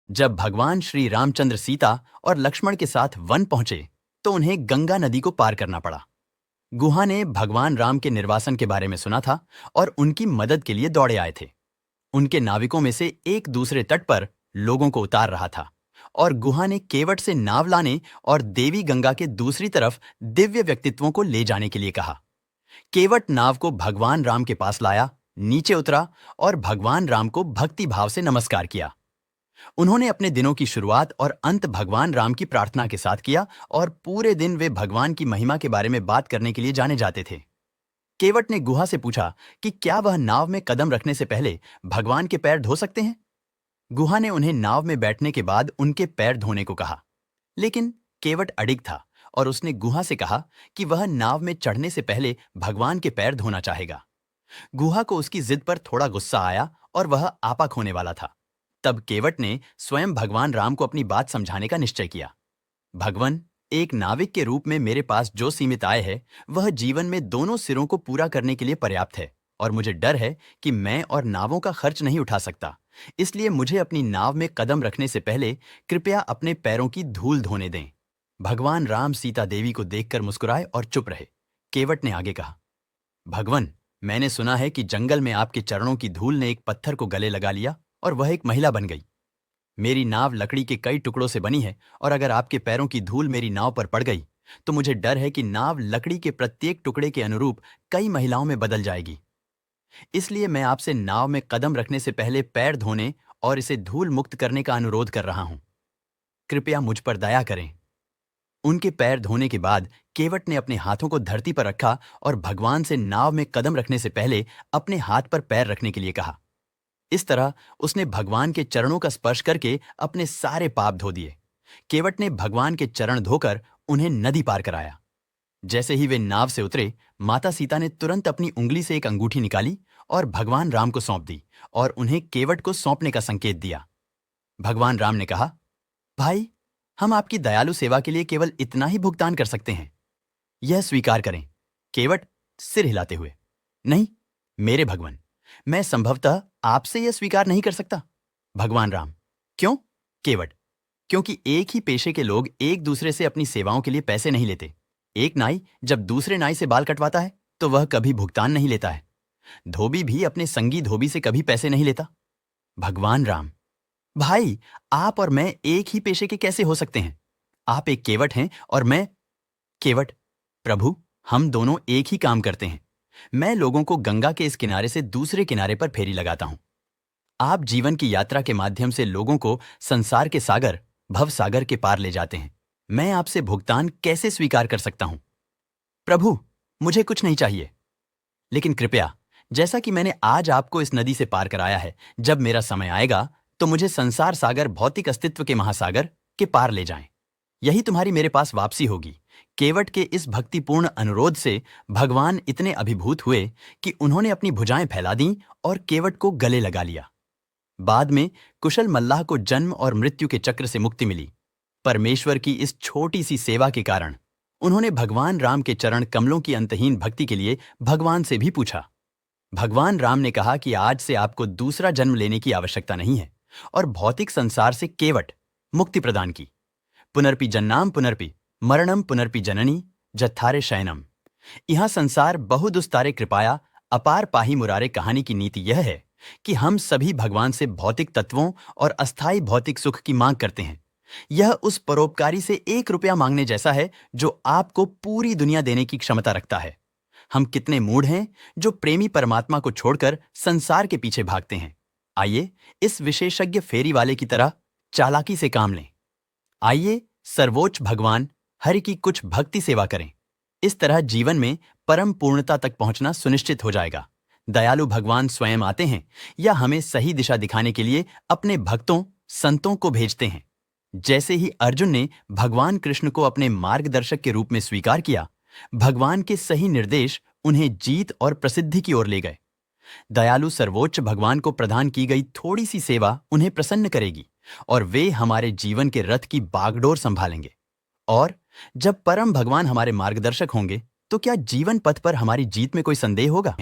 जब भगवान श्री रामचंद्र सीता और लक्ष्मण के साथ वन पहुंचे तो उन्हें गंगा नदी को पार करना पड़ा। गुहा ने भगवान राम के निर्वासन के बारे में सुना था और उनकी मदद के लिए दौड़े आए थे। उनके नाविकों में से एक दूसरे तट पर लोगों को उतार रहा था और गुहा ने केवट से नाव लाने और देवी गंगा के दूसरी तरफ दिव्य व्यक्तित्वों को ले जाने के लिए कहा। केवट नाव को भगवान राम के पास लाया, नीचे उतरा और भगवान राम को भक्ति भाव से नमस्कार किया। उन्होंने अपने दिनों की शुरुआत और अंत भगवान राम की प्रार्थना के साथ किया और पूरे दिन वे भगवान की महिमा के बारे में बात करने के लिए जाने जाते थे। केवट ने गुहा से पूछा कि क्या वह नाव में कदम रखने से पहले भगवान के पैर धो सकते हैं। गुहा ने उन्हें नाव में बैठने के बाद उनके पैर धोने को कहा, लेकिन केवट अडिग था और उसने गुहा से कहा कि वह नाव में चढ़ने से पहले भगवान के पैर धोना चाहेगा। गुहा को उसकी जिद पर थोड़ा गुस्सा आया और वह आपा खोने वाला था। तब केवट ने स्वयं भगवान राम को अपनी बात समझाने का निश्चय किया। भगवान, एक नाविक के रूप में मेरे पास जो सीमित आय है वह जीवन में दोनों सिरों को पूरा करने के लिए पर्याप्त है और मुझे डर है कि मैं और नावों का खर्च नहीं उठा सकता। इसलिए मुझे अपनी नाव में कदम रखने से पहले कृपया अपने पैरों की धूल धोने दें। भगवान राम सीता देवी को देखकर मुस्कुराए और चुप रहे। केवट ने आगे कहा, भगवान, मैंने सुना है कि जंगल में आपके चरणों की धूल ने एक पत्थर को गले लगा लिया और वह एक महिला बन गई। मेरी नाव लकड़ी के कई टुकड़ों से बनी है और अगर आपके पैरों की धूल मेरी नाव पर पड़ गई तो मुझे डर है कि नाव लकड़ी के प्रत्येक टुकड़े के अनुरूप कई महिलाओं में बदल जाएगी। इसलिए मैं आपसे नाव में कदम रखने से पहले पैर धोने और इसे धूल मुक्त करने का अनुरोध कर रहा हूं। कृपया मुझ पर दया करें। उनके पैर धोने के बाद केवट ने अपने हाथों को धरती पर रखा और भगवान से नाव में कदम रखने से पहले अपने हाथ पर पैर रखने के लिए कहा। इस तरह उसने भगवान के चरणों का स्पर्श करके अपने सारे पाप धो दिए। केवट ने भगवान के चरण धोकर उन्हें नदी पार कराया। जैसे ही वे नाव से उतरे, माता सीता ने तुरंत अपनी उंगली से एक अंगूठी निकाली और भगवान राम को सौंप दी और उन्हें केवट को सौंपने का संकेत दिया। भगवान राम ने कहा, भाई, हम आपकी दयालु सेवा के लिए केवल इतना ही भुगतान कर सकते हैं, यह स्वीकार करें। केवट सिर हिलाते हुए, नहीं मेरे भगवान, मैं संभवतः आपसे यह स्वीकार नहीं कर सकता। भगवान राम, क्यों? केवट, क्योंकि एक ही पेशे के लोग एक दूसरे से अपनी सेवाओं के लिए पैसे नहीं लेते। एक नाई जब दूसरे नाई से बाल कटवाता है तो वह कभी भुगतान नहीं लेता है। धोबी भी अपने संगी धोबी से कभी पैसे नहीं लेता। भगवान राम, भाई, आप और मैं एक ही पेशे के कैसे हो सकते हैं? आप एक केवट हैं और मैं केवट। प्रभु, हम दोनों एक ही काम करते हैं। मैं लोगों को गंगा के इस किनारे से दूसरे किनारे पर फेरी लगाता हूं। आप जीवन की यात्रा के माध्यम से लोगों को संसार के सागर, भव सागर के पार ले जाते हैं। मैं आपसे भुगतान कैसे स्वीकार कर सकता हूं? प्रभु, मुझे कुछ नहीं चाहिए, लेकिन कृपया, जैसा कि मैंने आज आपको इस नदी से पार कराया है, जब मेरा समय आएगा तो मुझे संसार सागर, भौतिक अस्तित्व के महासागर के पार ले जाएं। यही तुम्हारी मेरे पास वापसी होगी। केवट के इस भक्तिपूर्ण अनुरोध से भगवान इतने अभिभूत हुए कि उन्होंने अपनी भुजाएं फैला दीं और केवट को गले लगा लिया। बाद में कुशल मल्लाह को जन्म और मृत्यु के चक्र से मुक्ति मिली। परमेश्वर की इस छोटी सी सेवा के कारण उन्होंने भगवान राम के चरण कमलों की अंतहीन भक्ति के लिए भगवान से भी पूछा। भगवान राम ने कहा कि आज से आपको दूसरा जन्म लेने की आवश्यकता नहीं है और भौतिक संसार से केवट मुक्ति प्रदान की। पुनर्पि जन्नाम पुनर्पि मरणम पुनर्पि जननी जत्थारे शयनम। यहां संसार बहुदुस्तारे कृपाया अपार पाही मुरारे कहानी की नीति यह है कि हम सभी भगवान से भौतिक तत्वों और अस्थायी भौतिक सुख की मांग करते हैं। यह उस परोपकारी से 1 रुपया मांगने जैसा है जो आपको पूरी दुनिया देने की क्षमता रखता है। हम कितने मूढ़ हैं जो प्रेमी परमात्मा को छोड़कर संसार के पीछे भागते हैं। आइए इस विशेषज्ञ फेरी वाले की तरह चालाकी से काम लें। आइए सर्वोच्च भगवान हरि की कुछ भक्ति सेवा करें। इस तरह जीवन में परम पूर्णता तक पहुंचना सुनिश्चित हो जाएगा। दयालु भगवान स्वयं आते हैं या हमें सही दिशा दिखाने के लिए अपने भक्तों, संतों को भेजते हैं। जैसे ही अर्जुन ने भगवान कृष्ण को अपने मार्गदर्शक के रूप में स्वीकार किया, भगवान के सही निर्देश उन्हें जीत और प्रसिद्धि की ओर ले गए। दयालु सर्वोच्च भगवान को प्रदान की गई थोड़ी सी सेवा उन्हें प्रसन्न करेगी और वे हमारे जीवन के रथ की बागडोर संभालेंगे। और जब परम भगवान हमारे मार्गदर्शक होंगे तो क्या जीवन पथ पर हमारी जीत में कोई संदेह होगा?